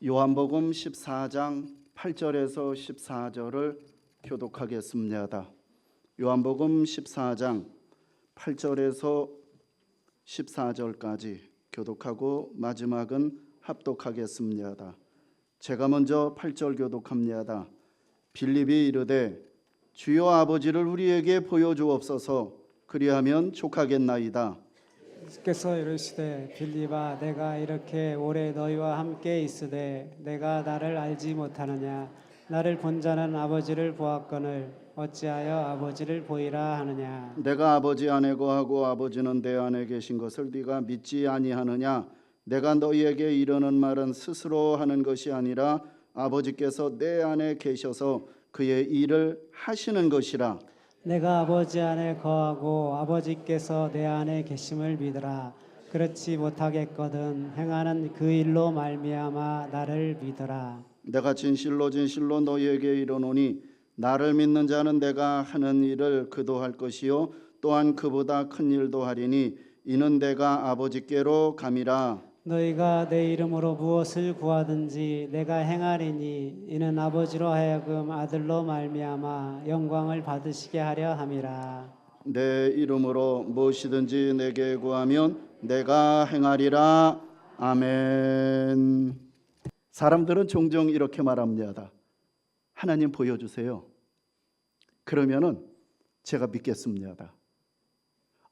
요한복음 14장 8절에서 14절을 교독하겠습니다. 요한복음 14장 8절에서 14절까지 교독하고 마지막은 합독하겠습니다. 제가 먼저 8절 교독합니다. 빌립이 이르되 주여 아버지를 우리에게 보여주옵소서. 그리하면 족하겠나이다. 예수께서 이르시되 빌립아 내가 이렇게 오래 너희와 함께 있으되 내가 나를 알지 못하느냐. 나를 본 자는 아버지를 보았거늘 어찌하여 아버지를 보이라 하느냐. 내가 아버지 안에 거하고 아버지는 내 안에 계신 것을 네가 믿지 아니하느냐. 내가 너희에게 이르는 말은 스스로 하는 것이 아니라 아버지께서 내 안에 계셔서 그의 일을 하시는 것이라. 내가 아버지 안에 거하고 아버지께서 내 안에 계심을 믿으라. 그렇지 못하겠거든 행하는 그 일로 말미암아 나를 믿으라. 내가 진실로 진실로 너희에게 이르노니 나를 믿는 자는 내가 하는 일을 그도 할 것이요 또한 그보다 큰 일도 하리니 이는 내가 아버지께로 감이라. 너희가 내 이름으로 무엇을 구하든지 내가 행하리니 이는 아버지로 하여금 아들로 말미암아 영광을 받으시게 하려 함이라. 내 이름으로 무엇이든지 내게 구하면 내가 행하리라. 아멘. 사람들은 종종 이렇게 말합니다. 하나님 보여주세요. 그러면은 제가 믿겠습니다.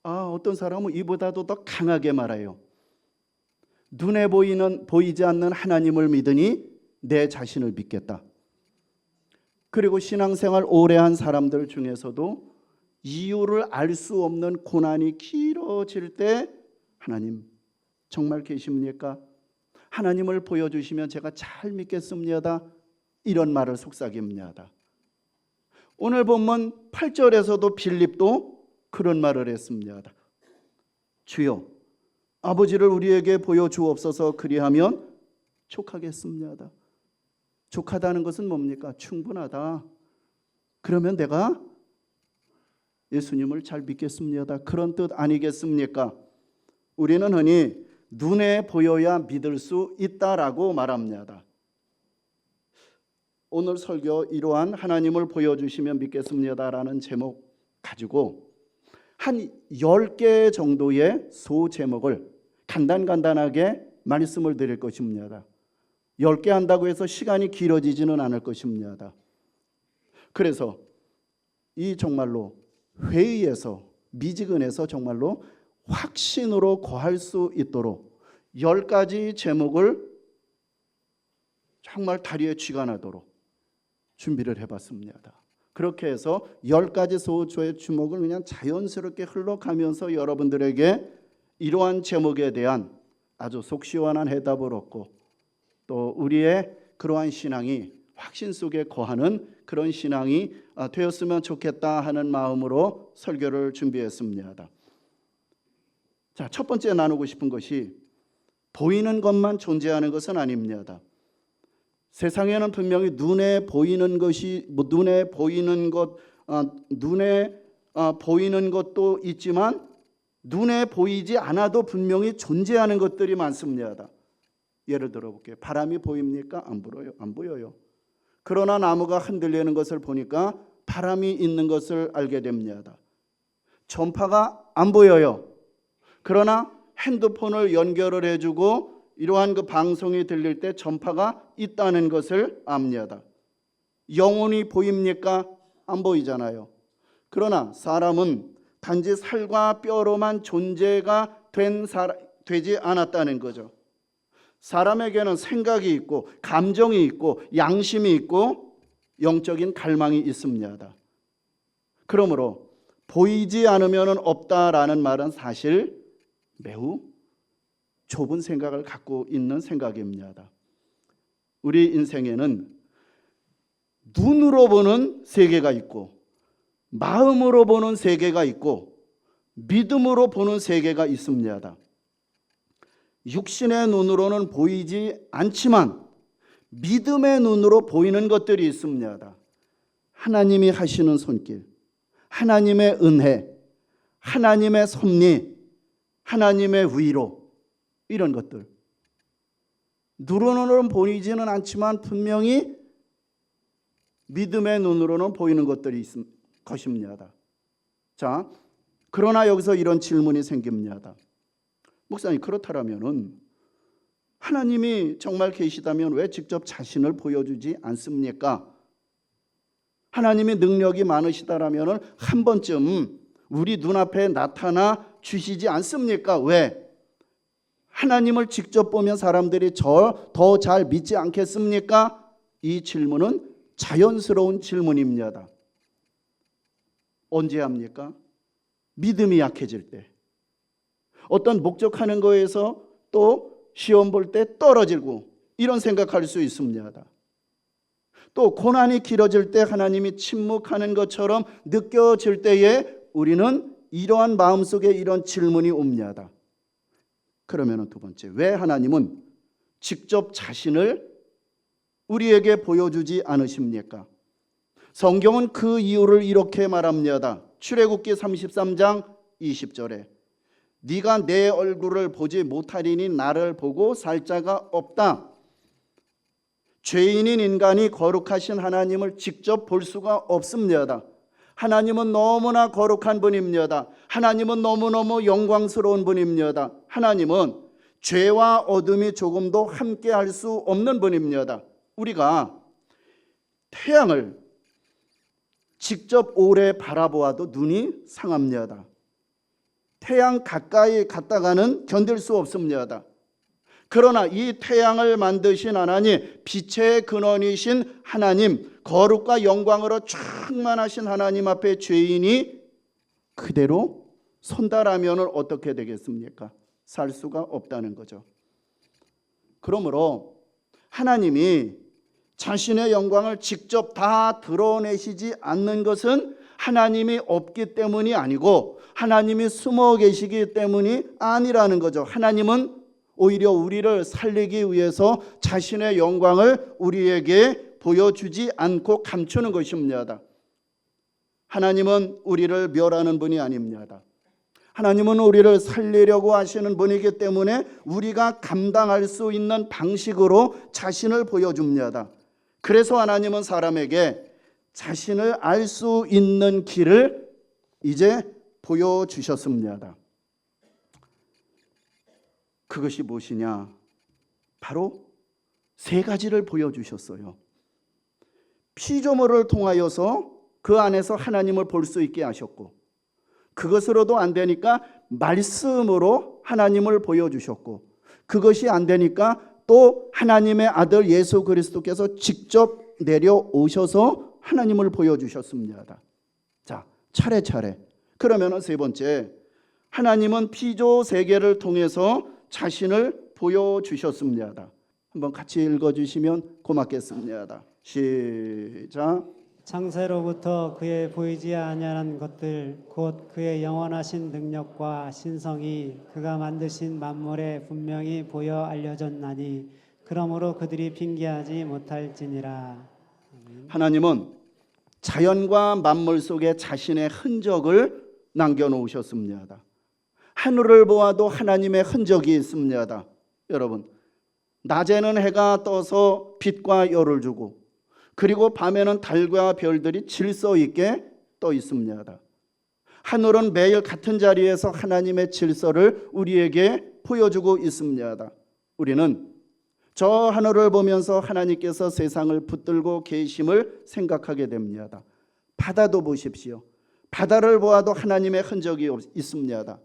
어떤 사람은 이보다도 더 강하게 말해요. 눈에 보이지 않는 하나님을 믿으니 내 자신을 믿겠다. 그리고 신앙생활 오래 한 사람들 중에서도 이유를 알 수 없는 고난이 길어질 때 하나님 정말 계십니까? 하나님을 보여주시면 제가 잘 믿겠습니다. 이런 말을 속삭입니다. 오늘 본문 8절에서도 빌립도 그런 말을 했습니다. 주여 아버지를 우리에게 보여주옵소서. 그리하면 족하겠습니다. 족하다는 것은 뭡니까? 충분하다. 그러면 내가 예수님을 잘 믿겠습니다. 그런 뜻 아니겠습니까? 우리는 흔히 눈에 보여야 믿을 수 있다라고 말합니다. 오늘 설교 이러한 하나님을 보여주시면 믿겠습니다라는 제목 가지고 한 10개 정도의 소제목을 간단하게 말씀을 드릴 것입니다. 10개 한다고 해서 시간이 길어지지는 않을 것입니다. 그래서 이 정말로 회의에서 미지근해서 정말로 확신으로 거할 수 있도록 10가지 제목을 정말 다리에 쥐가 나도록 준비를 해봤습니다. 그렇게 해서 10가지 소조의 주목을 그냥 자연스럽게 흘러가면서 여러분들에게 이러한 제목에 대한 아주 속 시원한 해답을 얻고 또 우리의 그러한 신앙이 확신 속에 거하는 그런 신앙이 되었으면 좋겠다 하는 마음으로 설교를 준비했습니다. 자, 첫 번째 나누고 싶은 것이 보이는 것만 존재하는 것은 아닙니다. 세상에는 분명히 눈에 보이는 것도 있지만 눈에 보이지 않아도 분명히 존재하는 것들이 많습니다. 예를 들어 볼게요. 바람이 보입니까? 안 보여요. 그러나 나무가 흔들리는 것을 보니까 바람이 있는 것을 알게 됩니다. 전파가 안 보여요. 그러나 핸드폰을 연결을 해주고 이러한 그 방송이 들릴 때 전파가 있다는 것을 압니다. 영혼이 보입니까? 안 보이잖아요. 그러나 사람은 단지 살과 뼈로만 존재가 되지 않았다는 거죠. 사람에게는 생각이 있고 감정이 있고 양심이 있고 영적인 갈망이 있습니다. 그러므로 보이지 않으면 없다라는 말은 사실 매우 좁은 생각을 갖고 있는 생각입니다. 우리 인생에는 눈으로 보는 세계가 있고 마음으로 보는 세계가 있고 믿음으로 보는 세계가 있습니다. 육신의 눈으로는 보이지 않지만 믿음의 눈으로 보이는 것들이 있습니다. 하나님이 하시는 손길, 하나님의 은혜, 하나님의 섭리, 하나님의 위로, 이런 것들. 눈으로는 보이지는 않지만 분명히 믿음의 눈으로는 보이는 것들이 있을 것입니다. 자, 그러나 여기서 이런 질문이 생깁니다. 목사님, 그렇다면은 하나님이 정말 계시다면 왜 직접 자신을 보여주지 않습니까? 하나님이 능력이 많으시다라면 한 번쯤 우리 눈앞에 나타나 주시지 않습니까? 왜? 하나님을 직접 보면 사람들이 더 잘 믿지 않겠습니까? 이 질문은 자연스러운 질문입니다. 언제 합니까? 믿음이 약해질 때, 어떤 목적하는 거에서 또 시험 볼 때 떨어지고 이런 생각할 수 있습니다. 또 고난이 길어질 때 하나님이 침묵하는 것처럼 느껴질 때에 우리는 이러한 마음속에 이런 질문이 옵니다. 그러면 두 번째, 왜 하나님은 직접 자신을 우리에게 보여주지 않으십니까? 성경은 그 이유를 이렇게 말합니다. 출애굽기 33장 20절에 네가 내 얼굴을 보지 못하리니 나를 보고 살 자가 없다. 죄인인 인간이 거룩하신 하나님을 직접 볼 수가 없습니다. 하나님은 너무나 거룩한 분입니다. 하나님은 너무너무 영광스러운 분입니다. 하나님은 죄와 어둠이 조금도 함께할 수 없는 분입니다. 우리가 태양을 직접 오래 바라보아도 눈이 상합니다. 태양 가까이 갔다가는 견딜 수 없습니다. 그러나 이 태양을 만드신 하나님, 빛의 근원이신 하나님, 거룩과 영광으로 충만하신 하나님 앞에 죄인이 그대로 선다라면 어떻게 되겠습니까? 살 수가 없다는 거죠. 그러므로 하나님이 자신의 영광을 직접 다 드러내시지 않는 것은 하나님이 없기 때문이 아니고 하나님이 숨어 계시기 때문이 아니라는 거죠. 하나님은 오히려 우리를 살리기 위해서 자신의 영광을 우리에게 보여주지 않고 감추는 것입니다. 하나님은 우리를 멸하는 분이 아닙니다. 하나님은 우리를 살리려고 하시는 분이기 때문에 우리가 감당할 수 있는 방식으로 자신을 보여줍니다. 그래서 하나님은 사람에게 자신을 알 수 있는 길을 이제 보여주셨습니다. 그것이 무엇이냐? 바로 세 가지를 보여주셨어요. 피조물을 통하여서 그 안에서 하나님을 볼 수 있게 하셨고, 그것으로도 안 되니까 말씀으로 하나님을 보여주셨고, 그것이 안 되니까 또 하나님의 아들 예수 그리스도께서 직접 내려오셔서 하나님을 보여주셨습니다. 자, 차례차례. 그러면 세 번째, 하나님은 피조 세계를 통해서 자신을 보여주셨습니다. 한번 같이 읽어주시면 고맙겠습니다. 시작. 창세로부터 그의 보이지 아니하는 것들 곧 그의 영원하신 능력과 신성이 그가 만드신 만물에 분명히 보여 알려졌나니 그러므로 그들이 핑계하지 못할지니라. 하나님은 자연과 만물 속에 자신의 흔적을 남겨놓으셨습니다. 하늘을 보아도 하나님의 흔적이 있습니다. 여러분, 낮에는 해가 떠서 빛과 열을 주고, 그리고 밤에는 달과 별들이 질서 있게 떠 있습니다. 하늘은 매일 같은 자리에서 하나님의 질서를 우리에게 보여주고 있습니다. 우리는 저 하늘을 보면서 하나님께서 세상을 붙들고 계심을 생각하게 됩니다. 바다도 보십시오. 바다를 보아도 하나님의 흔적이 있습니다.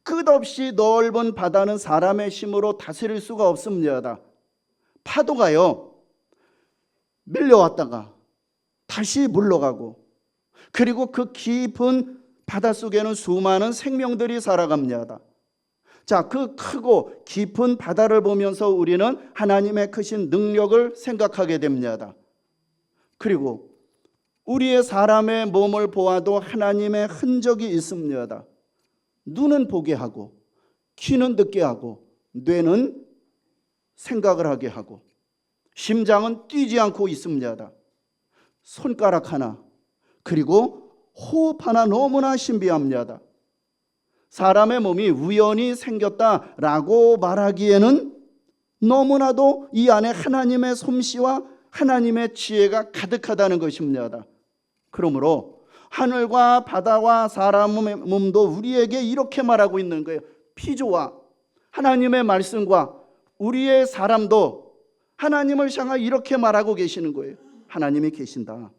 끝없이 넓은 바다는 사람의 힘으로 다스릴 수가 없습니다. 파도가요, 밀려왔다가 다시 물러가고, 그리고 그 깊은 바닷속에는 수많은 생명들이 살아갑니다. 자, 그 크고 깊은 바다를 보면서 우리는 하나님의 크신 능력을 생각하게 됩니다. 그리고 우리의 사람의 몸을 보아도 하나님의 흔적이 있습니다. 눈은 보게 하고, 귀는 듣게 하고, 뇌는 생각을 하게 하고, 심장은 뛰지 않고 있습니다. 손가락 하나, 그리고 호흡 하나 너무나 신비합니다. 사람의 몸이 우연히 생겼다라고 말하기에는 너무나도 이 안에 하나님의 솜씨와 하나님의 지혜가 가득하다는 것입니다. 그러므로 하늘과 바다와 사람의 몸도 우리에게 이렇게 말하고 있는 거예요. 피조와 하나님의 말씀과 우리의 사람도 하나님을 향하여 이렇게 말하고 계시는 거예요. 하나님이 계신다.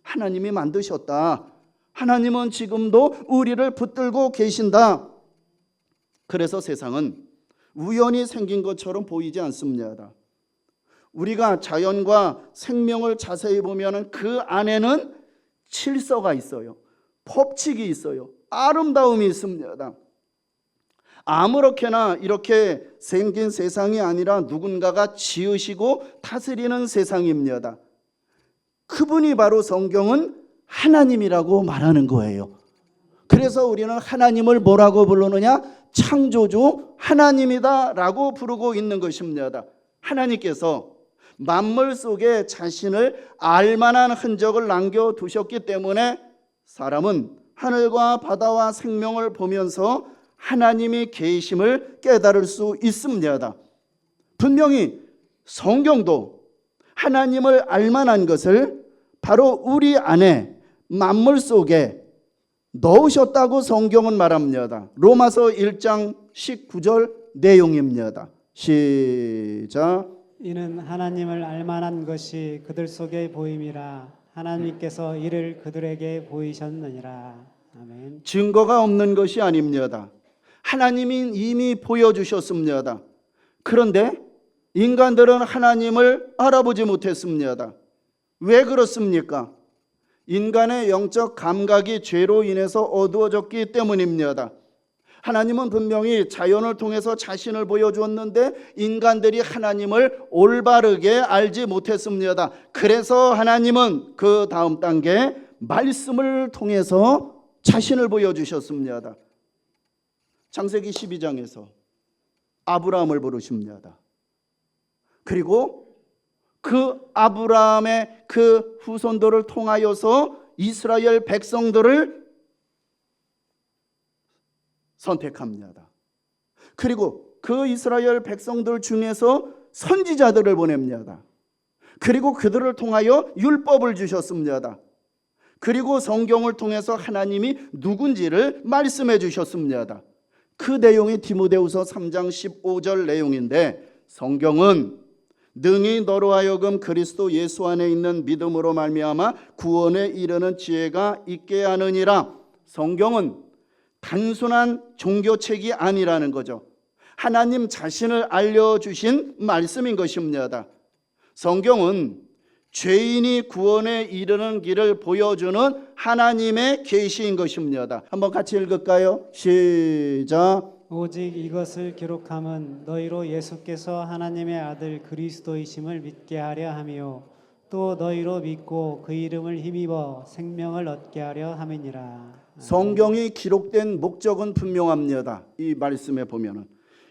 하나님이 만드셨다. 하나님은 지금도 우리를 붙들고 계신다. 그래서 세상은 우연히 생긴 것처럼 보이지 않습니다. 우리가 자연과 생명을 자세히 보면 그 안에는 질서가 있어요. 법칙이 있어요. 아름다움이 있습니다. 아무렇게나 이렇게 생긴 세상이 아니라 누군가가 지으시고 다스리는 세상입니다. 그분이 바로 성경은 하나님이라고 말하는 거예요. 그래서 우리는 하나님을 뭐라고 부르느냐? 창조주 하나님이다라고 부르고 있는 것입니다. 하나님께서 만물 속에 자신을 알만한 흔적을 남겨두셨기 때문에 사람은 하늘과 바다와 생명을 보면서 하나님이 계심을 깨달을 수 있습니다. 분명히 성경도 하나님을 알만한 것을 바로 우리 안에 만물 속에 넣으셨다고 성경은 말합니다. 로마서 1장 19절 내용입니다. 시작. 이는 하나님을 알만한 것이 그들 속에 보임이라 하나님께서 이를 그들에게 보이셨느니라. 아멘. 증거가 없는 것이 아닙니다. 하나님이 이미 보여주셨습니다. 그런데 인간들은 하나님을 알아보지 못했습니다. 왜 그렇습니까? 인간의 영적 감각이 죄로 인해서 어두워졌기 때문입니다. 하나님은 분명히 자연을 통해서 자신을 보여주었는데 인간들이 하나님을 올바르게 알지 못했습니다. 그래서 하나님은 그 다음 단계 말씀을 통해서 자신을 보여주셨습니다. 창세기 12장에서 아브라함을 부르십니다. 그리고 그 아브라함의 그 후손들을 통하여서 이스라엘 백성들을 선택합니다. 그리고 그 이스라엘 백성들 중에서 선지자들을 보냅니다. 그리고 그들을 통하여 율법을 주셨습니다. 그리고 성경을 통해서 하나님이 누군지를 말씀해 주셨습니다. 그 내용이 디모데후서 3장 15절 내용인데 성경은 능히 너로 하여금 그리스도 예수 안에 있는 믿음으로 말미암아 구원에 이르는 지혜가 있게 하느니라. 성경은 단순한 종교책이 아니라는 거죠. 하나님 자신을 알려주신 말씀인 것입니다. 성경은 죄인이 구원에 이르는 길을 보여주는 하나님의 계시인 것입니다. 한번 같이 읽을까요? 시작. 오직 이것을 기록함은 너희로 예수께서 하나님의 아들 그리스도이심을 믿게 하려 함이요 또 너희로 믿고 그 이름을 힘입어 생명을 얻게 하려 함이니라. 성경이 기록된 목적은 분명합니다. 이 말씀에 보면은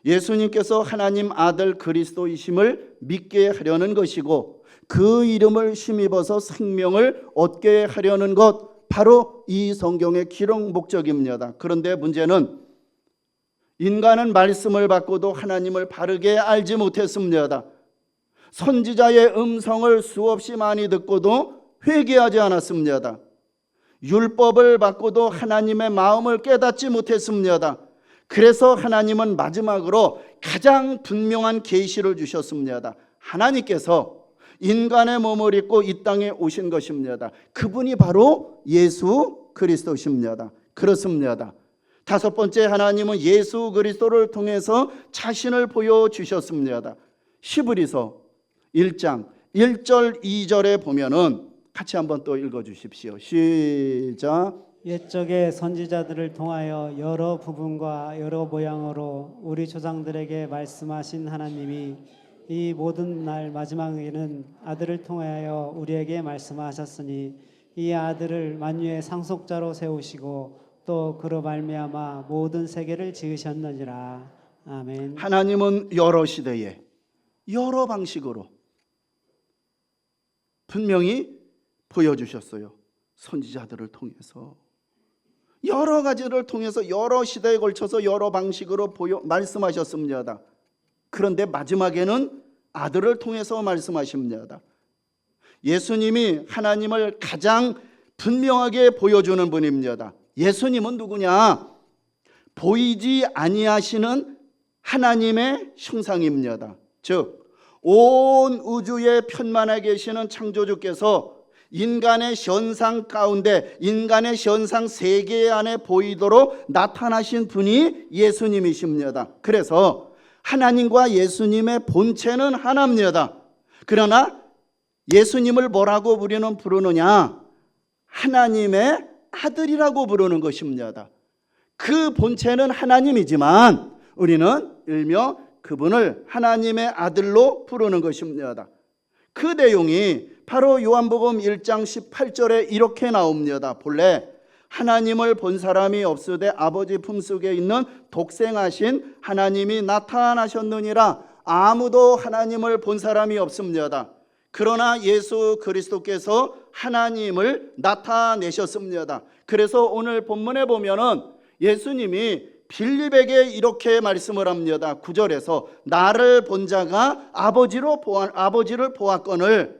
예수님께서 하나님 아들 그리스도이심을 믿게 하려는 것이고 그 이름을 힘입어서 생명을 얻게 하려는 것, 바로 이 성경의 기록 목적입니다. 그런데 문제는 인간은 말씀을 받고도 하나님을 바르게 알지 못했습니다. 선지자의 음성을 수없이 많이 듣고도 회개하지 않았습니다. 율법을 받고도 하나님의 마음을 깨닫지 못했습니다. 그래서 하나님은 마지막으로 가장 분명한 계시를 주셨습니다. 하나님께서 인간의 몸을 입고 이 땅에 오신 것입니다. 그분이 바로 예수 그리스도십니다. 그렇습니다. 다섯 번째, 하나님은 예수 그리스도를 통해서 자신을 보여주셨습니다. 히브리서 1장 1절 2절에 보면은 같이 한번 또 읽어주십시오. 시작. 옛적의 선지자들을 통하여 여러 부분과 여러 모양으로 우리 조상들에게 말씀하신 하나님이 이 모든 날 마지막에는 아들을 통하여 우리에게 말씀하셨으니 이 아들을 만유의 상속자로 세우시고 또 그로 말미암아 모든 세계를 지으셨느니라. 아멘. 하나님은 여러 시대에 여러 방식으로 분명히 보여주셨어요. 선지자들을 통해서 여러 가지를 통해서 여러 시대에 걸쳐서 여러 방식으로 말씀하셨습니다. 그런데 마지막에는 아들을 통해서 말씀하십니다. 예수님이 하나님을 가장 분명하게 보여주는 분입니다. 예수님은 누구냐? 보이지 아니하시는 하나님의 형상입니다. 즉 온 우주에 편만에 계시는 창조주께서 인간의 현상 가운데, 인간의 현상 세계 안에 보이도록 나타나신 분이 예수님이십니다. 그래서 하나님과 예수님의 본체는 하나입니다. 그러나 예수님을 뭐라고 부르느냐? 하나님의 아들이라고 부르는 것입니다. 그 본체는 하나님이지만 우리는 일명 그분을 하나님의 아들로 부르는 것입니다. 그 내용이 바로 요한복음 1장 18절에 이렇게 나옵니다. 본래 하나님을 본 사람이 없으되 아버지 품속에 있는 독생하신 하나님이 나타나셨느니라. 아무도 하나님을 본 사람이 없습니다. 그러나 예수 그리스도께서 하나님을 나타내셨습니다. 그래서 오늘 본문에 보면은 예수님이 빌립에게 이렇게 말씀을 합니다. 9절에서 나를 본 자가 아버지를 보았거늘,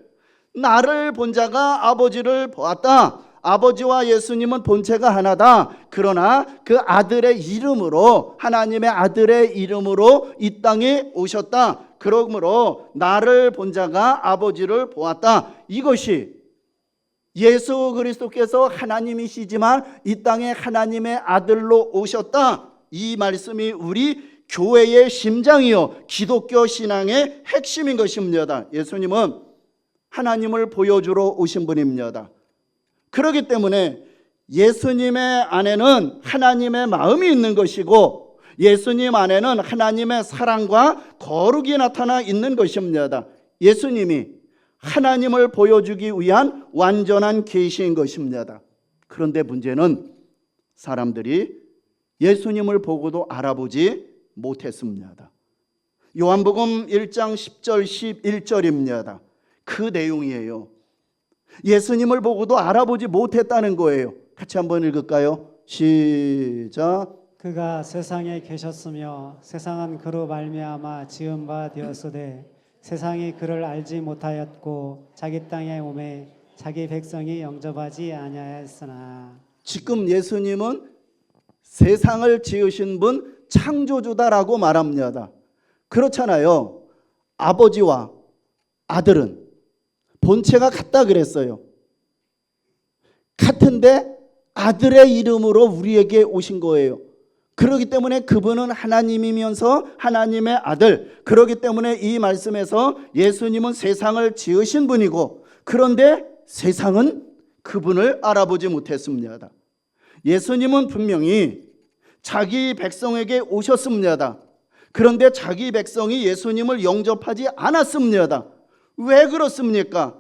나를 본 자가 아버지를 보았다. 아버지와 예수님은 본체가 하나다. 그러나 그 아들의 이름으로, 하나님의 아들의 이름으로 이 땅에 오셨다. 그러므로 나를 본 자가 아버지를 보았다. 이것이 예수 그리스도께서 하나님이시지만 이 땅에 하나님의 아들로 오셨다. 이 말씀이 우리 교회의 심장이요 기독교 신앙의 핵심인 것입니다. 예수님은 하나님을 보여주러 오신 분입니다. 그렇기 때문에 예수님의 안에는 하나님의 마음이 있는 것이고 예수님 안에는 하나님의 사랑과 거룩이 나타나 있는 것입니다. 예수님이 하나님을 보여주기 위한 완전한 계시인 것입니다. 그런데 문제는 사람들이 예수님을 보고도 알아보지 못했습니다. 요한복음 1장 10절 11절입니다. 그 내용이에요. 예수님을 보고도 알아보지 못했다는 거예요. 같이 한번 읽을까요? 시작. 그가 세상에 계셨으며 세상은 그로 말미암아 지은 바 되었으되 세상이 그를 알지 못하였고 자기 땅에 오매 자기 백성이 영접하지 아니하였으나. 지금 예수님은 세상을 지으신 분 창조주다라고 말합니다. 그렇잖아요. 아버지와 아들은 본체가 같다 그랬어요. 같은데 아들의 이름으로 우리에게 오신 거예요. 그렇기 때문에 그분은 하나님이면서 하나님의 아들. 그렇기 때문에 이 말씀에서 예수님은 세상을 지으신 분이고 그런데 세상은 그분을 알아보지 못했습니다. 예수님은 분명히 자기 백성에게 오셨습니다. 그런데 자기 백성이 예수님을 영접하지 않았습니다. 왜 그렇습니까?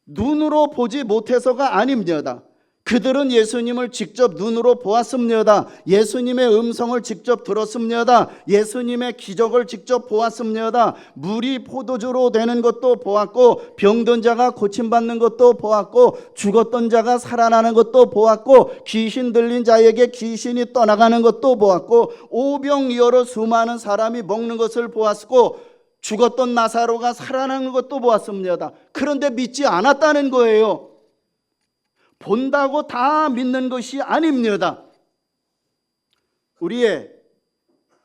눈으로 보지 못해서가 아닙니다. 그들은 예수님을 직접 눈으로 보았습니다. 예수님의 음성을 직접 들었습니다. 예수님의 기적을 직접 보았습니다. 물이 포도주로 되는 것도 보았고 병든 자가 고침받는 것도 보았고 죽었던 자가 살아나는 것도 보았고 귀신 들린 자에게 귀신이 떠나가는 것도 보았고 오병이어로 수많은 사람이 먹는 것을 보았고 죽었던 나사로가 살아나는 것도 보았습니다. 그런데 믿지 않았다는 거예요. 본다고 다 믿는 것이 아닙니다. 우리의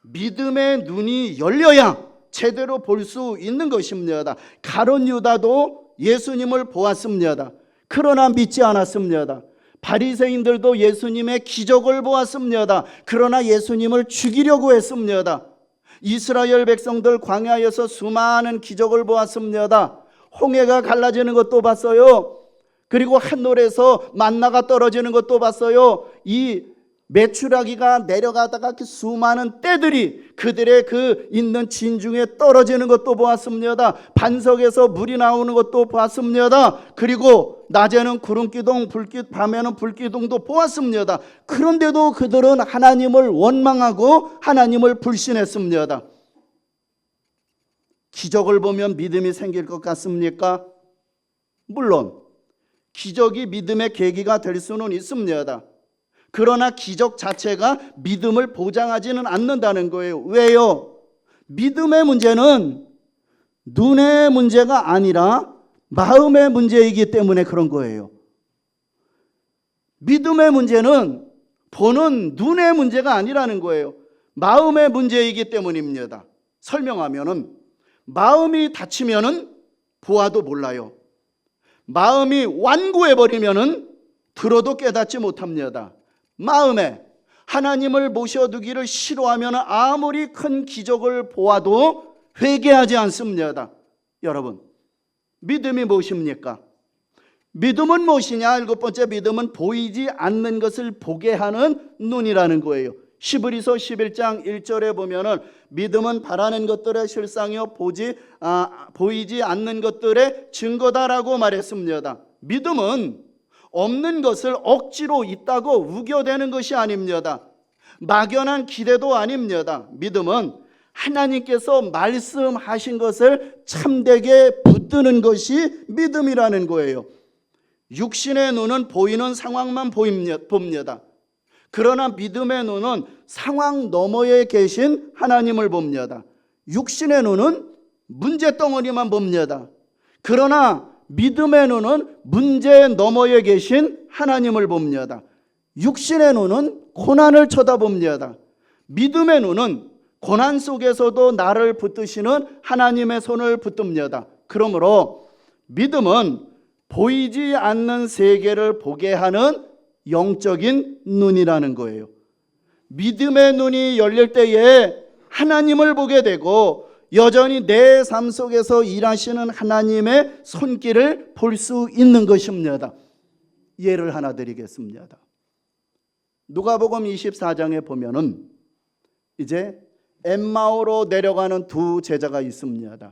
믿음의 눈이 열려야 제대로 볼 수 있는 것입니다. 가룟 유다도 예수님을 보았습니다. 그러나 믿지 않았습니다. 바리새인들도 예수님의 기적을 보았습니다. 그러나 예수님을 죽이려고 했습니다. 이스라엘 백성들 광야에서 수많은 기적을 보았습니다. 홍해가 갈라지는 것도 봤어요. 그리고 하늘에서 만나가 떨어지는 것도 봤어요. 이 메추라기가 내려가다가 그 수많은 떼들이 그들의 그 있는 진중에 떨어지는 것도 보았습니다. 반석에서 물이 나오는 것도 보았습니다. 그리고 낮에는 구름기둥, 밤에는 불기둥도 보았습니다. 그런데도 그들은 하나님을 원망하고 하나님을 불신했습니다. 기적을 보면 믿음이 생길 것 같습니까? 물론 기적이 믿음의 계기가 될 수는 있습니다. 그러나 기적 자체가 믿음을 보장하지는 않는다는 거예요. 왜요? 믿음의 문제는 눈의 문제가 아니라 마음의 문제이기 때문에 그런 거예요. 믿음의 문제는 보는 눈의 문제가 아니라는 거예요. 마음의 문제이기 때문입니다. 설명하면은 마음이 닫히면은 보아도 몰라요. 마음이 완고해 버리면은 들어도 깨닫지 못합니다. 마음에 하나님을 모셔두기를 싫어하면 아무리 큰 기적을 보아도 회개하지 않습니다. 여러분, 믿음이 무엇입니까? 믿음은 무엇이냐? 7번째, 믿음은 보이지 않는 것을 보게 하는 눈이라는 거예요. 히브리서 11장 1절에 보면은 믿음은 바라는 것들의 실상이요 보이지 않는 것들의 증거다라고 말했습니다. 믿음은 없는 것을 억지로 있다고 우겨대는 것이 아닙니다. 막연한 기대도 아닙니다. 믿음은 하나님께서 말씀하신 것을 참되게 붙드는 것이 믿음이라는 거예요. 육신의 눈은 보이는 상황만 봅니다. 그러나 믿음의 눈은 상황 너머에 계신 하나님을 봅니다. 육신의 눈은 문제덩어리만 봅니다. 그러나 믿음의 눈은 문제 너머에 계신 하나님을 봅니다. 육신의 눈은 고난을 쳐다봅니다. 믿음의 눈은 고난 속에서도 나를 붙드시는 하나님의 손을 붙듭니다. 그러므로 믿음은 보이지 않는 세계를 보게 하는 영적인 눈이라는 거예요. 믿음의 눈이 열릴 때에 하나님을 보게 되고 여전히 내 삶 속에서 일하시는 하나님의 손길을 볼 수 있는 것입니다. 예를 하나 드리겠습니다. 누가복음 24장에 보면은 이제 엠마오로 내려가는 두 제자가 있습니다.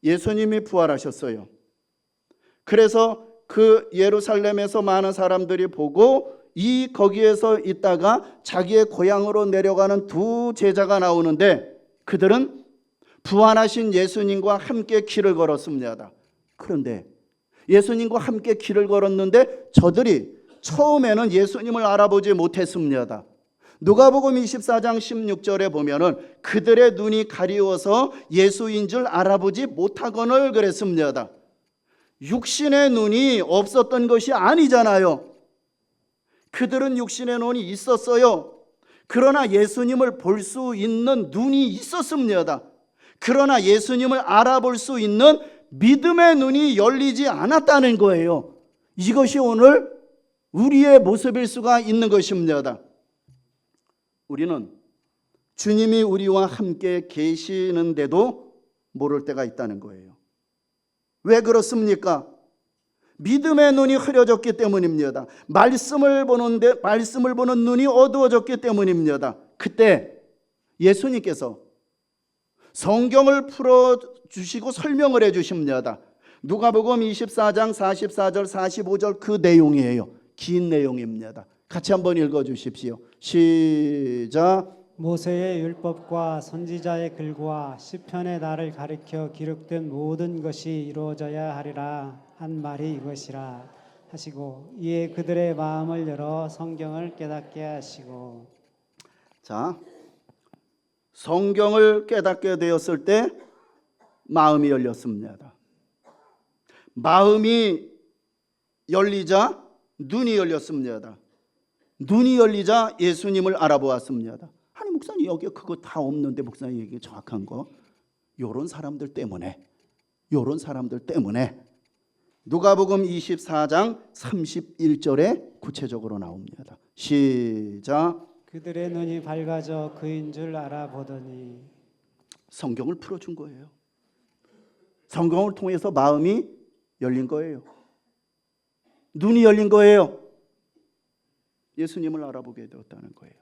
예수님이 부활하셨어요. 그래서 그 예루살렘에서 많은 사람들이 보고 거기에서 있다가 자기의 고향으로 내려가는 두 제자가 나오는데 그들은 부활하신 예수님과 함께 길을 걸었습니다. 그런데 예수님과 함께 길을 걸었는데 저들이 처음에는 예수님을 알아보지 못했습니다. 누가복음 24장 16절에 보면은 그들의 눈이 가리워서 예수인 줄 알아보지 못하거늘 그랬습니다. 육신의 눈이 없었던 것이 아니잖아요. 그들은 육신의 눈이 있었어요. 그러나 예수님을 볼 수 있는 눈이 있었습니다. 그러나 예수님을 알아볼 수 있는 믿음의 눈이 열리지 않았다는 거예요. 이것이 오늘 우리의 모습일 수가 있는 것입니다. 우리는 주님이 우리와 함께 계시는데도 모를 때가 있다는 거예요. 왜 그렇습니까? 믿음의 눈이 흐려졌기 때문입니다. 말씀을 보는 눈이 어두워졌기 때문입니다. 그때 예수님께서 성경을 풀어주시고 설명을 해주십니다. 누가복음 24장 44절 45절 그 내용이에요. 긴 내용입니다. 같이 한번 읽어주십시오. 시작. 모세의 율법과 선지자의 글과 시편의 나를 가리켜 기록된 모든 것이 이루어져야 하리라 한 말이 이것이라 하시고 이에 그들의 마음을 열어 성경을 깨닫게 하시고. 자, 성경을 깨닫게 되었을 때 마음이 열렸습니다. 마음이 열리자 눈이 열렸습니다. 눈이 열리자 예수님을 알아보았습니다. 아니 목사님 여기 그거 다 없는데 목사님 얘기 정확한 거 요런 사람들 때문에 누가복음 24장 31절에 구체적으로 나옵니다. 시작. 그들의 눈이 밝아져 그인 줄 알아보더니. 성경을 풀어준 거예요. 성경을 통해서 마음이 열린 거예요. 눈이 열린 거예요. 예수님을 알아보게 되었다는 거예요.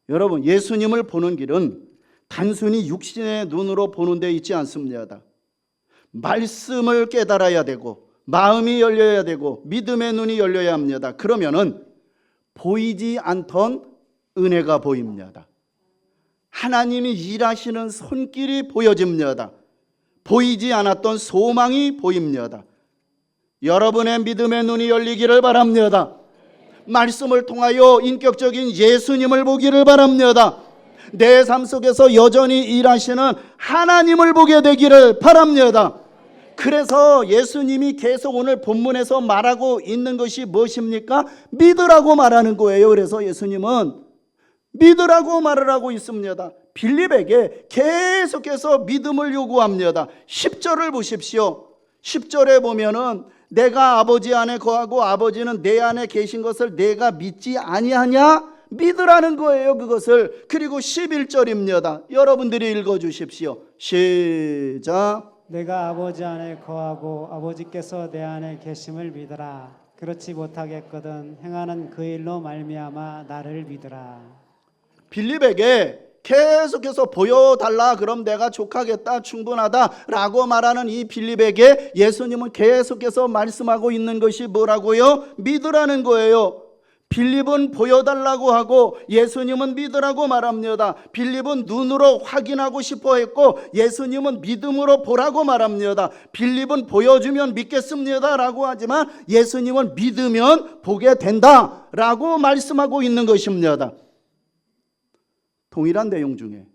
여러분, 예수님을 보는 길은 단순히 육신의 눈으로 보는 데 있지 않습니다. 말씀을 깨달아야 되고 마음이 열려야 되고 믿음의 눈이 열려야 합니다. 그러면은 보이지 않던 은혜가 보입니다. 하나님이 일하시는 손길이 보여집니다. 보이지 않았던 소망이 보입니다. 여러분의 믿음의 눈이 열리기를 바랍니다. 말씀을 통하여 인격적인 예수님을 보기를 바랍니다. 내 삶 속에서 여전히 일하시는 하나님을 보게 되기를 바랍니다. 그래서 예수님이 계속 오늘 본문에서 말하고 있는 것이 무엇입니까? 믿으라고 말하는 거예요. 그래서 예수님은 믿으라고 말을 하고 있습니다. 빌립에게 계속해서 믿음을 요구합니다. 10절을 보십시오. 10절에 보면은 내가 아버지 안에 거하고 아버지는 내 안에 계신 것을 내가 믿지 아니하냐? 믿으라는 거예요, 그것을. 그리고 11절입니다. 여러분들이 읽어주십시오. 시작. 내가 아버지 안에 거하고 아버지께서 내 안에 계심을 믿으라. 그렇지 못하겠거든 행하는 그 일로 말미암아 나를 믿으라. 빌립에게 계속해서 보여달라, 그럼 내가 족하겠다, 충분하다라고 말하는 이 빌립에게 예수님은 계속해서 말씀하고 있는 것이 뭐라고요? 믿으라는 거예요. 빌립은 보여달라고 하고 예수님은 믿으라고 말합니다. 빌립은 눈으로 확인하고 싶어 했고 예수님은 믿음으로 보라고 말합니다. 빌립은 보여주면 믿겠습니다 라고 하지만 예수님은 믿으면 보게 된다 라고 말씀하고 있는 것입니다. 동일한 내용 중에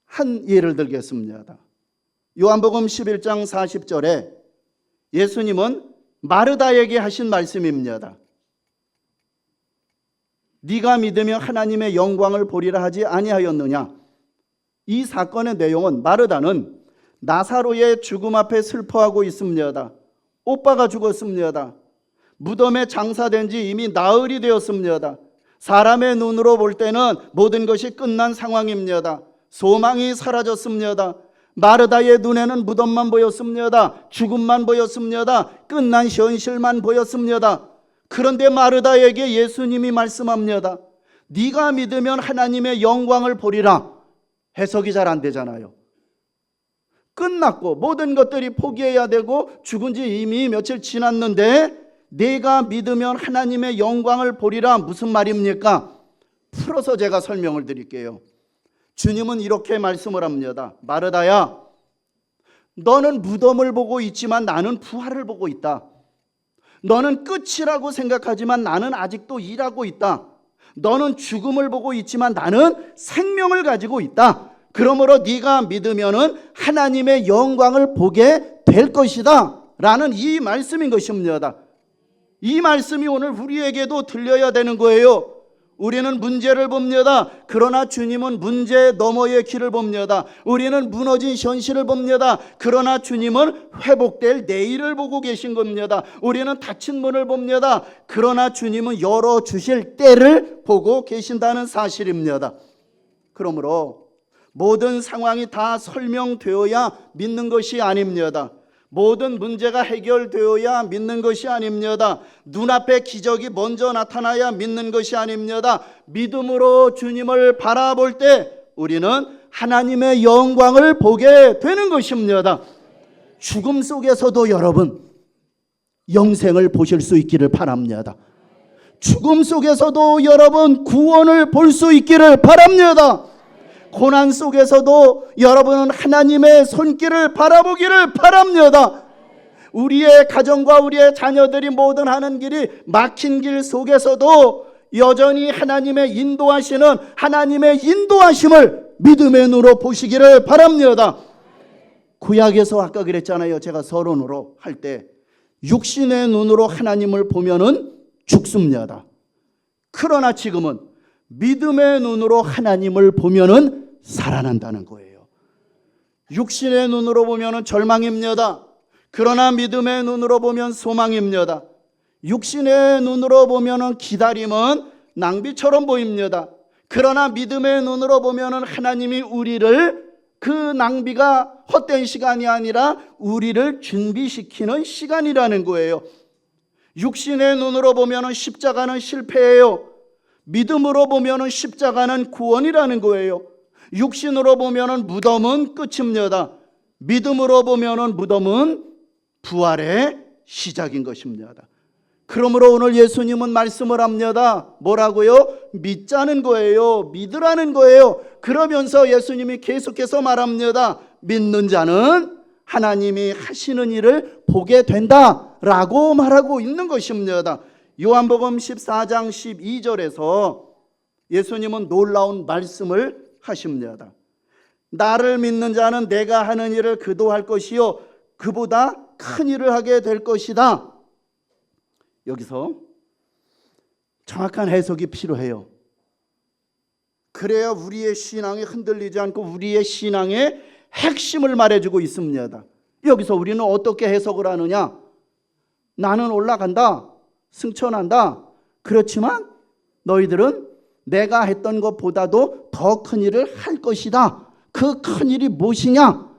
한 예를 들겠습니다. 요한복음 11장 40절에 예수님은 마르다에게 하신 말씀입니다. 네가 믿으면 하나님의 영광을 보리라 하지 아니하였느냐. 이 사건의 내용은 마르다는 나사로의 죽음 앞에 슬퍼하고 있습니다. 오빠가 죽었습니다. 무덤에 장사된 지 이미 나흘이 되었습니다. 사람의 눈으로 볼 때는 모든 것이 끝난 상황입니다. 소망이 사라졌습니다. 마르다의 눈에는 무덤만 보였습니다. 죽음만 보였습니다. 끝난 현실만 보였습니다. 그런데 마르다에게 예수님이 말씀합니다. 네가 믿으면 하나님의 영광을 보리라. 해석이 잘 안 되잖아요. 끝났고 모든 것들이 포기해야 되고 죽은 지 이미 며칠 지났는데 네가 믿으면 하나님의 영광을 보리라. 무슨 말입니까? 풀어서 제가 설명을 드릴게요. 주님은 이렇게 말씀을 합니다. 마르다야, 너는 무덤을 보고 있지만 나는 부활을 보고 있다. 너는 끝이라고 생각하지만 나는 아직도 일하고 있다. 너는 죽음을 보고 있지만 나는 생명을 가지고 있다. 그러므로 네가 믿으면은 하나님의 영광을 보게 될 것이다 라는 이 말씀인 것입니다. 이 말씀이 오늘 우리에게도 들려야 되는 거예요. 우리는 문제를 봅니다. 그러나 주님은 문제 너머의 길을 봅니다. 우리는 무너진 현실을 봅니다. 그러나 주님은 회복될 내일을 보고 계신 겁니다. 우리는 닫힌 문을 봅니다. 그러나 주님은 열어주실 때를 보고 계신다는 사실입니다. 그러므로 모든 상황이 다 설명되어야 믿는 것이 아닙니다. 모든 문제가 해결되어야 믿는 것이 아닙니다. 눈앞에 기적이 먼저 나타나야 믿는 것이 아닙니다. 믿음으로 주님을 바라볼 때 우리는 하나님의 영광을 보게 되는 것입니다. 죽음 속에서도 여러분 영생을 보실 수 있기를 바랍니다. 죽음 속에서도 여러분 구원을 볼 수 있기를 바랍니다. 고난 속에서도 여러분은 하나님의 손길을 바라보기를 바랍니다. 우리의 가정과 우리의 자녀들이 모든 하는 길이 막힌 길 속에서도 여전히 하나님의 인도하시는 하나님의 인도하심을 믿음의 눈으로 보시기를 바랍니다. 구약에서 아까 그랬잖아요. 제가 서론으로 할 때 육신의 눈으로 하나님을 보면은 죽습니다. 그러나 지금은 믿음의 눈으로 하나님을 보면은 살아난다는 거예요. 육신의 눈으로 보면은 절망입니다. 그러나 믿음의 눈으로 보면 소망입니다. 육신의 눈으로 보면은 기다림은 낭비처럼 보입니다. 그러나 믿음의 눈으로 보면은 하나님이 우리를 그 낭비가 헛된 시간이 아니라 우리를 준비시키는 시간이라는 거예요. 육신의 눈으로 보면은 십자가는 실패예요. 믿음으로 보면은 십자가는 구원이라는 거예요. 육신으로 보면은 무덤은 끝입니다. 믿음으로 보면은 무덤은 부활의 시작인 것입니다. 그러므로 오늘 예수님은 말씀을 합니다. 뭐라고요? 믿자는 거예요. 믿으라는 거예요. 그러면서 예수님이 계속해서 말합니다. 믿는 자는 하나님이 하시는 일을 보게 된다라고 말하고 있는 것입니다. 요한복음 14장 12절에서 예수님은 놀라운 말씀을 하십니다. 나를 믿는 자는 내가 하는 일을 그도 할 것이요 그보다 큰 일을 하게 될 것이다. 여기서 정확한 해석이 필요해요. 그래야 우리의 신앙이 흔들리지 않고 우리의 신앙의 핵심을 말해주고 있습니다. 여기서 우리는 어떻게 해석을 하느냐? 나는 올라간다, 승천한다. 그렇지만 너희들은 내가 했던 것보다도 더 큰 일을 할 것이다. 그 큰 일이 무엇이냐?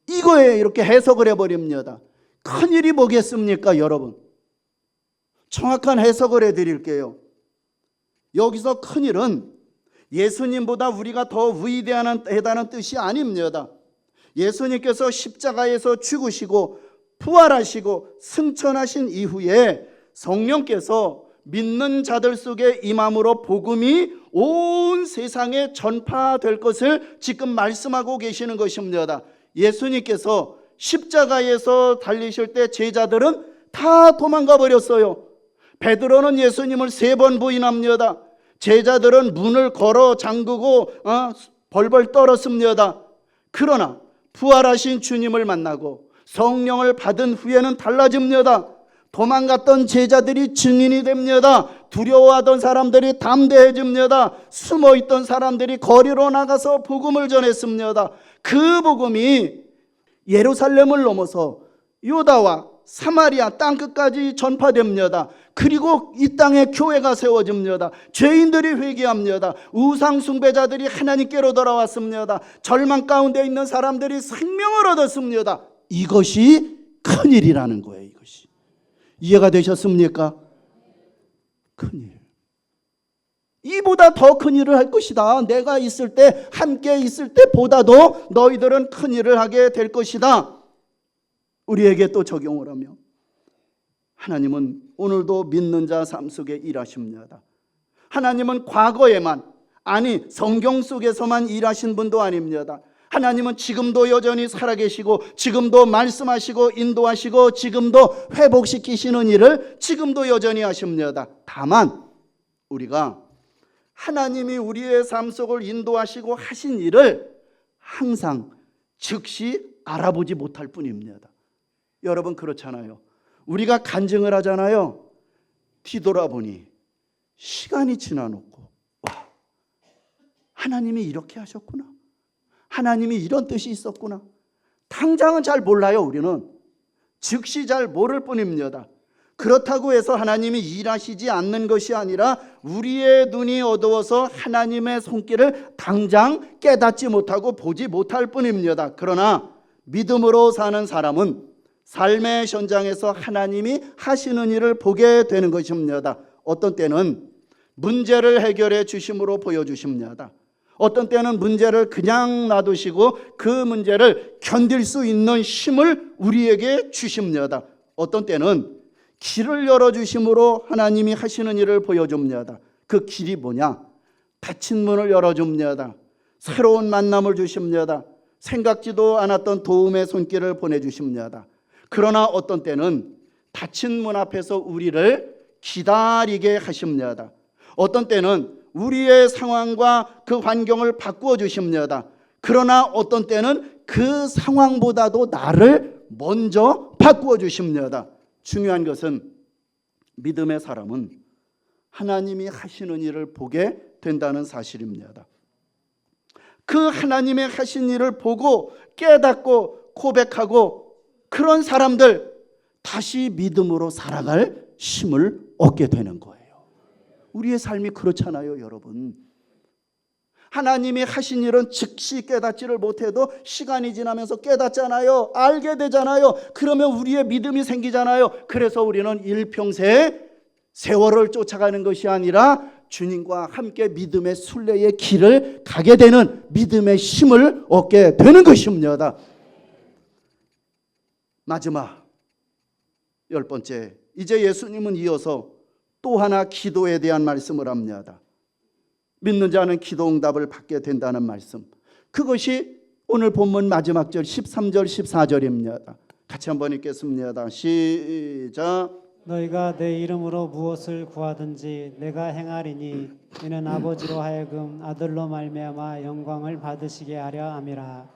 이거에 이렇게 해석을 해버립니다. 큰 일이 뭐겠습니까, 여러분? 정확한 해석을 해드릴게요. 여기서 큰 일은 예수님보다 우리가 더 위대하다는 뜻이 아닙니다. 예수님께서 십자가에서 죽으시고 부활하시고 승천하신 이후에 성령께서 믿는 자들 속에 임함으로 복음이 온 세상에 전파될 것을 지금 말씀하고 계시는 것입니다. 예수님께서 십자가에서 달리실 때 제자들은 다 도망가 버렸어요. 베드로는 예수님을 3번 부인합니다. 제자들은 문을 걸어 잠그고 벌벌 떨었습니다. 그러나 부활하신 주님을 만나고 성령을 받은 후에는 달라집니다. 도망갔던 제자들이 증인이 됩니다. 두려워하던 사람들이 담대해집니다. 숨어있던 사람들이 거리로 나가서 복음을 전했습니다. 그 복음이 예루살렘을 넘어서 유다와 사마리아 땅끝까지 전파됩니다. 그리고 이 땅에 교회가 세워집니다. 죄인들이 회개합니다. 우상 숭배자들이 하나님께로 돌아왔습니다. 절망 가운데 있는 사람들이 생명을 얻었습니다. 이것이 큰일이라는 거예요. 이것이 이해가 되셨습니까? 큰일. 이보다 더 큰 일을 할 것이다. 내가 있을 때, 함께 있을 때보다도 너희들은 큰 일을 하게 될 것이다. 우리에게 또 적용을 하며 하나님은 오늘도 믿는 자 삶 속에 일하십니다. 하나님은 과거에만, 아니 성경 속에서만 일하신 분도 아닙니다. 하나님은 지금도 여전히 살아계시고 지금도 말씀하시고 인도하시고 지금도 회복시키시는 일을 지금도 여전히 하십니다. 다만 우리가 하나님이 우리의 삶 속을 인도하시고 하신 일을 항상 즉시 알아보지 못할 뿐입니다. 여러분 그렇잖아요. 우리가 간증을 하잖아요. 뒤돌아보니 시간이 지나놓고 와, 하나님이 이렇게 하셨구나. 하나님이 이런 뜻이 있었구나. 당장은 잘 몰라요. 우리는 즉시 잘 모를 뿐입니다. 그렇다고 해서 하나님이 일하시지 않는 것이 아니라 우리의 눈이 어두워서 하나님의 손길을 당장 깨닫지 못하고 보지 못할 뿐입니다. 그러나 믿음으로 사는 사람은 삶의 현장에서 하나님이 하시는 일을 보게 되는 것입니다. 어떤 때는 문제를 해결해 주심으로 보여주십니다. 어떤 때는 문제를 그냥 놔두시고 그 문제를 견딜 수 있는 힘을 우리에게 주십니다. 어떤 때는 길을 열어주심으로 하나님이 하시는 일을 보여줍니다. 그 길이 뭐냐? 닫힌 문을 열어줍니다. 새로운 만남을 주십니다. 생각지도 않았던 도움의 손길을 보내주십니다. 그러나 어떤 때는 닫힌 문 앞에서 우리를 기다리게 하십니다. 어떤 때는 우리의 상황과 그 환경을 바꾸어 주십니다. 그러나 어떤 때는 그 상황보다도 나를 먼저 바꾸어 주십니다. 중요한 것은 믿음의 사람은 하나님이 하시는 일을 보게 된다는 사실입니다. 그 하나님의 하신 일을 보고 깨닫고 고백하고 그런 사람들 다시 믿음으로 살아갈 힘을 얻게 되는 거예요. 우리의 삶이 그렇잖아요, 여러분. 하나님이 하신 일은 즉시 깨닫지를 못해도 시간이 지나면서 깨닫잖아요. 알게 되잖아요. 그러면 우리의 믿음이 생기잖아요. 그래서 우리는 일평생 세월을 쫓아가는 것이 아니라 주님과 함께 믿음의 순례의 길을 가게 되는 믿음의 힘을 얻게 되는 것입니다. 마지막 10번째, 이제 예수님은 이어서 또 하나 기도에 대한 말씀을 합니다. 믿는 자는 기도 응답을 받게 된다는 말씀. 그것이 오늘 본문 마지막 절 13절 14절입니다. 같이 한번 읽겠습니다. 시작. 너희가 내 이름으로 무엇을 구하든지 내가 행하리니 이는 아버지로 하여금 아들로 말미암아 영광을 받으시게 하려 함이라.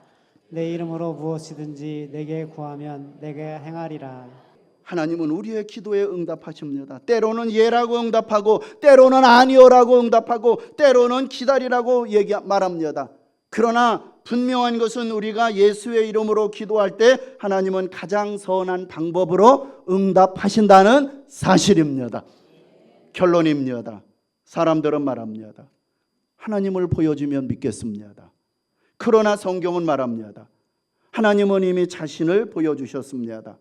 내 이름으로 무엇이든지 내게 구하면 내가 행하리라. 하나님은 우리의 기도에 응답하십니다. 때로는 예라고 응답하고 때로는 아니오라고 응답하고 때로는 기다리라고 말합니다. 그러나 분명한 것은 우리가 예수의 이름으로 기도할 때 하나님은 가장 선한 방법으로 응답하신다는 사실입니다. 결론입니다. 사람들은 말합니다. 하나님을 보여주면 믿겠습니다. 그러나 성경은 말합니다. 하나님은 이미 자신을 보여주셨습니다.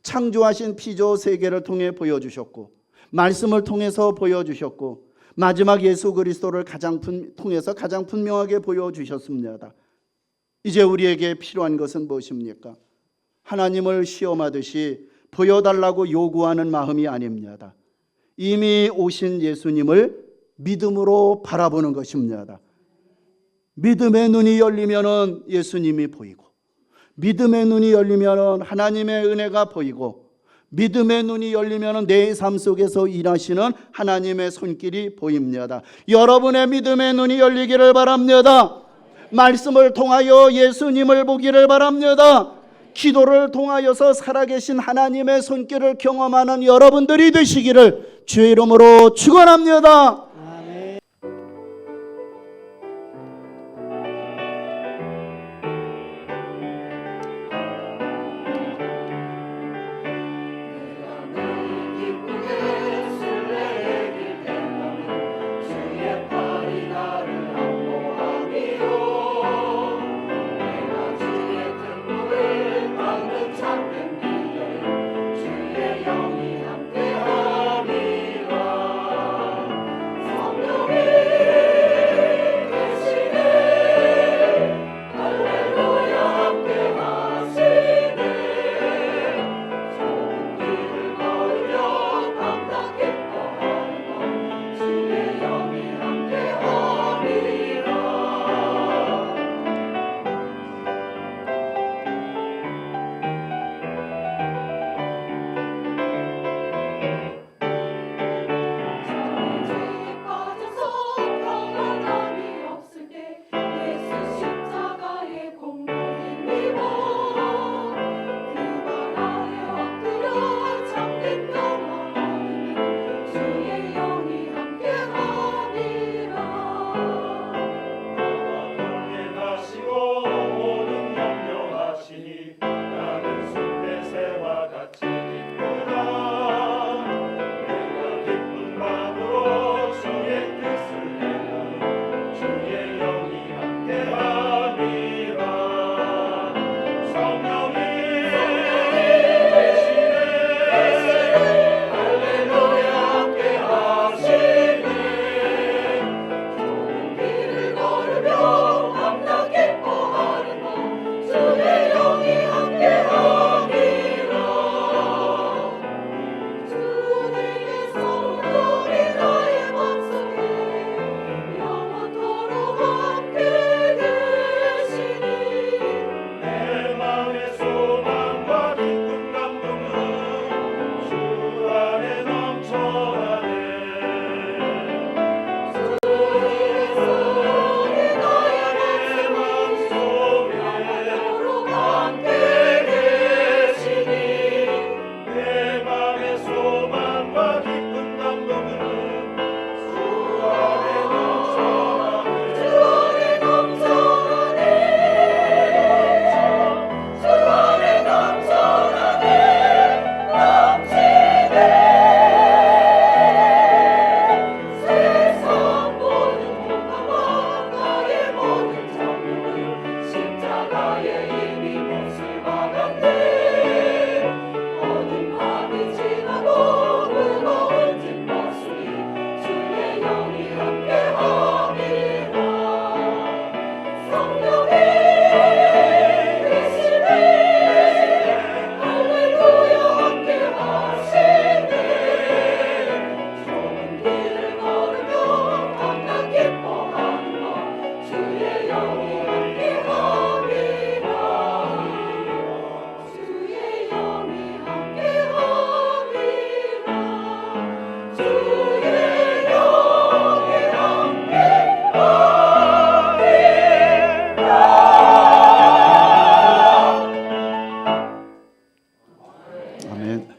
창조하신 피조 세계를 통해 보여주셨고 말씀을 통해서 보여주셨고 마지막 예수 그리스도를 통해서 가장 분명하게 보여주셨습니다. 이제 우리에게 필요한 것은 무엇입니까? 하나님을 시험하듯이 보여달라고 요구하는 마음이 아닙니다. 이미 오신 예수님을 믿음으로 바라보는 것입니다. 믿음의 눈이 열리면 예수님이 보이고 믿음의 눈이 열리면 하나님의 은혜가 보이고 믿음의 눈이 열리면 내 삶 속에서 일하시는 하나님의 손길이 보입니다. 여러분의 믿음의 눈이 열리기를 바랍니다. 말씀을 통하여 예수님을 보기를 바랍니다. 기도를 통하여서 살아계신 하나님의 손길을 경험하는 여러분들이 되시기를 주의 이름으로 축원합니다.